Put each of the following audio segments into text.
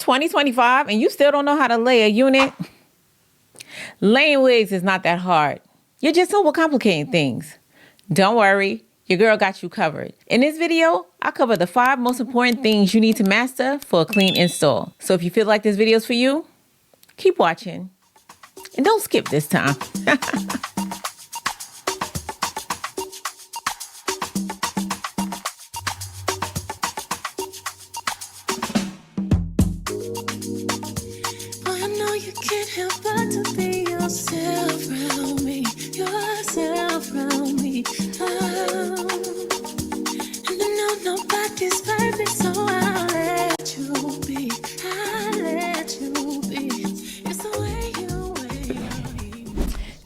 2025 and you still don't know how to lay a unit? Laying wigs is not that hard. You're just overcomplicating things. Don't worry, your girl got you covered. In this video, I cover the 5 most important things you need to master for a clean install. So if you feel like this video is for you, keep watching. And don't skip this time.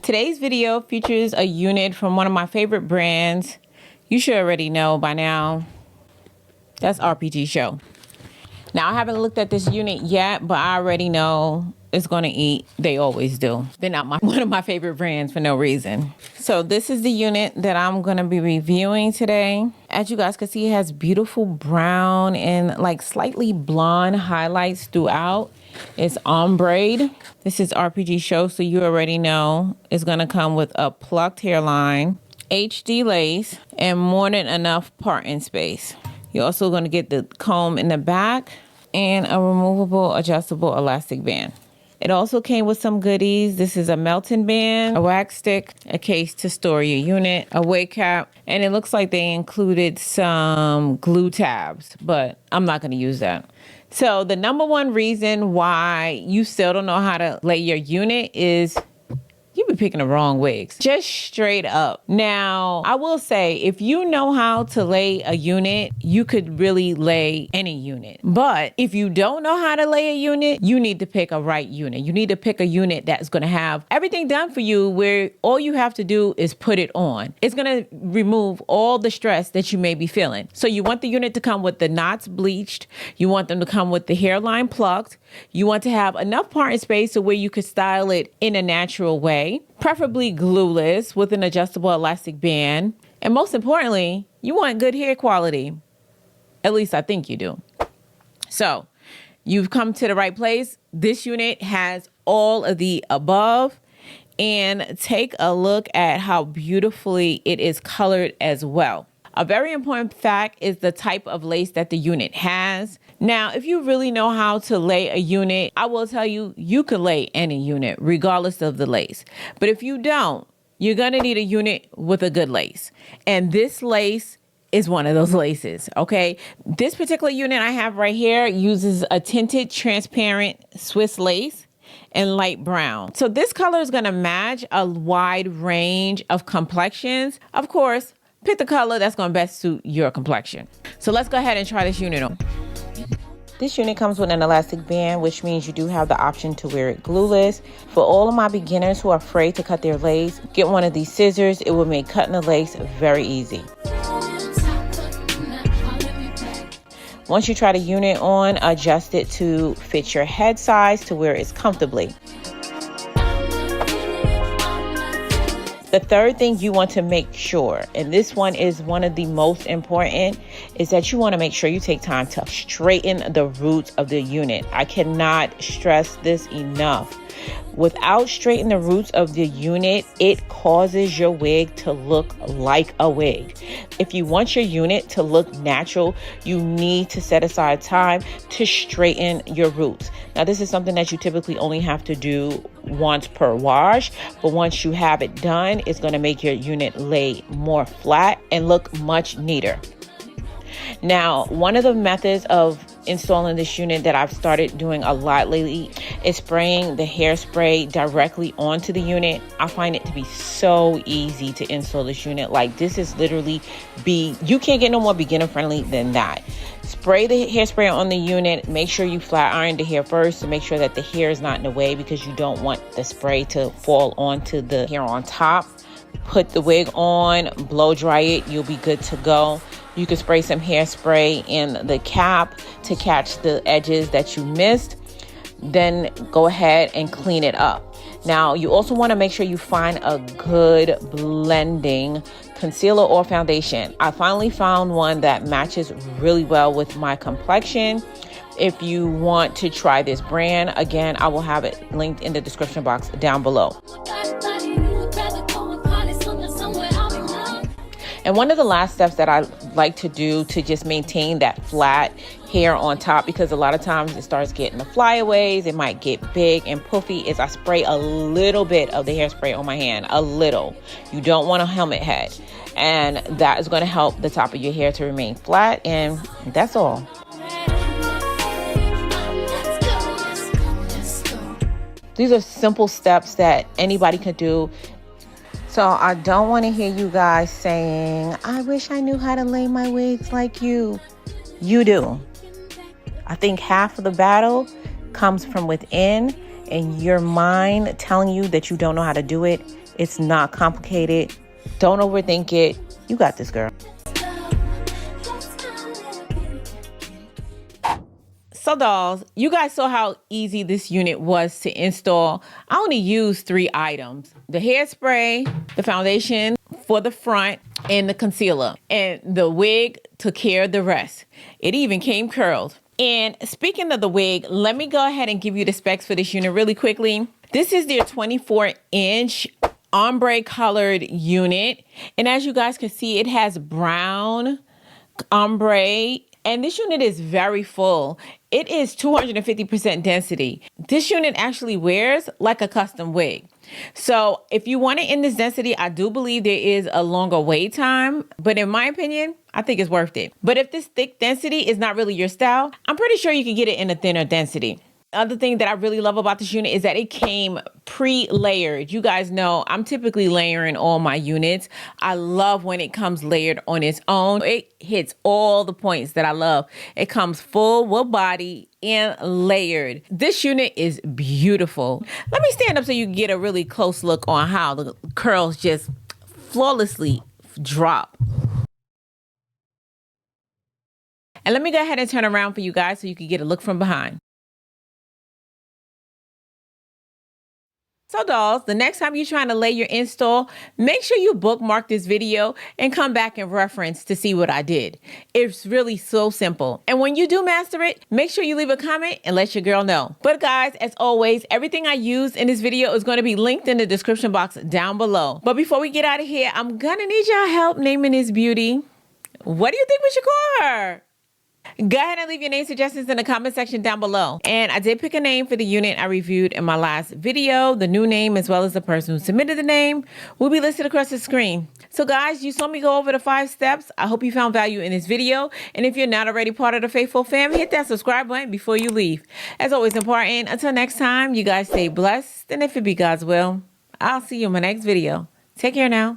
Today's video features a unit from one of my favorite brands. You should already know by now. That's RPGSHOW. Now, I haven't looked at this unit yet, but I already know it's going to eat. They always do. They're not one of my favorite brands for no reason. So this is the unit that I'm going to be reviewing today. As you guys can see, it has beautiful brown and like slightly blonde highlights throughout. It's Ombre. This is RPGSHOW, so you already know it's going to come with a plucked hairline, HD lace, and more than enough parting space. You're also going to get the comb in the back and a removable adjustable elastic band. It also came with some goodies. This is a melting band, a wax stick, a case to store your unit, a wig cap, and it looks like they included some glue tabs, but I'm not going to use that. So the number one reason why you still don't know how to lay your unit is you be picking the wrong wigs. Just straight up. Now, I will say, if you know how to lay a unit, you could really lay any unit. But if you don't know how to lay a unit, you need to pick a right unit. You need to pick a unit that's going to have everything done for you where all you have to do is put it on. It's going to remove all the stress that you may be feeling. So you want the unit to come with the knots bleached. You want them to come with the hairline plucked. You want to have enough parting space so where you could style it in a natural way, preferably glueless with an adjustable elastic band. And most importantly, you want good hair quality. At least I think you do. So you've come to the right place. This unit has all of the above. And take a look at how beautifully it is colored as well. A very important fact is the type of lace that the unit has. Now, if you really know how to lay a unit, I will tell you, you could lay any unit regardless of the lace. But if you don't, you're going to need a unit with a good lace. And this lace is one of those laces, okay? This particular unit I have right here uses a tinted transparent Swiss lace and light brown. So this color is going to match a wide range of complexions. Of course, pick the color that's going to best suit your complexion. So let's go ahead and try this unit on. This unit comes with an elastic band, which means you do have the option to wear it glueless. For all of my beginners who are afraid to cut their lace, get one of these scissors. It will make cutting the lace very easy. Once you try the unit on, adjust it to fit your head size to wear it comfortably. The third thing you want to make sure, and this one is one of the most important, is that you want to make sure you take time to straighten the roots of the unit. I cannot stress this enough. Without straightening the roots of the unit, it causes your wig to look like a wig. If you want your unit to look natural, you need to set aside time to straighten your roots. Now, this is something that you typically only have to do once per wash, but once you have it done, it's going to make your unit lay more flat and look much neater. Now, one of the methods of installing this unit that I've started doing a lot lately is spraying the hairspray directly onto the unit. I find it to be so easy to install this unit. Like, this is literally you can't get no more beginner friendly than that. Spray the hairspray on the unit. Make sure you flat iron the hair first to make sure that the hair is not in the way, because you don't want the spray to fall onto the hair on top. Put the wig on, blow dry it, you'll be good to go. You can spray some hairspray in the cap to catch the edges that you missed. Then go ahead and clean it up. Now, you also want to make sure you find a good blending concealer or foundation. I finally found one that matches really well with my complexion. if you want to try this brand. Again, I will have it linked in the description box down below. And one of the last steps that I like to do to just maintain that flat hair on top, because a lot of times it starts getting the flyaways, it might get big and puffy, is I spray a little bit of the hairspray on my hand, a little. You don't want a helmet head. And that is going to help the top of your hair to remain flat. And that's all. These are simple steps that anybody can do. So I don't want to hear you guys saying, I wish I knew how to lay my wigs like you. You do. I think half of the battle comes from within and your mind telling you that you don't know how to do it. It's not complicated. Don't overthink it. You got this, girl. So dolls, you guys saw how easy this unit was to install. I only used 3 items: the hairspray, the foundation for the front, and the concealer. And the wig took care of the rest. It even came curled. And speaking of the wig, let me go ahead and give you the specs for this unit really quickly. This is their 24-inch ombre colored unit. And as you guys can see, it has brown ombre. And this unit is very full. It is 250% density. This unit actually wears like a custom wig. So if you want it in this density, I do believe there is a longer wait time. But in my opinion, I think it's worth it. But if this thick density is not really your style, I'm pretty sure you can get it in a thinner density. Other thing that I really love about this unit is that it came pre-layered. You guys know I'm typically layering all my units. I love when it comes layered on its own. It hits all the points that I love. It comes full with body and layered. This unit is beautiful. Let me stand up so you can get a really close look on how the curls just flawlessly drop. And let me go ahead and turn around for you guys so you can get a look from behind. So dolls, the next time you're trying to lay your install, make sure you bookmark this video and come back and reference to see what I did. It's really so simple. And when you do master it, make sure you leave a comment and let your girl know. But guys, as always, everything I used in this video is going to be linked in the description box down below. But before we get out of here, I'm gonna need y'all help naming this beauty. What do you think we should call her? Go ahead and leave your name suggestions in the comment section down below. And I did pick a name for the unit I reviewed in my last video. The new name, as well as the person who submitted the name, will be listed across the screen. So guys, you saw me go over the 5 steps. I hope you found value in this video. And if you're not already part of the Faithful fam, hit that subscribe button before you leave. As always important, until next time, you guys stay blessed. And if it be God's will, I'll see you in my next video. Take care now.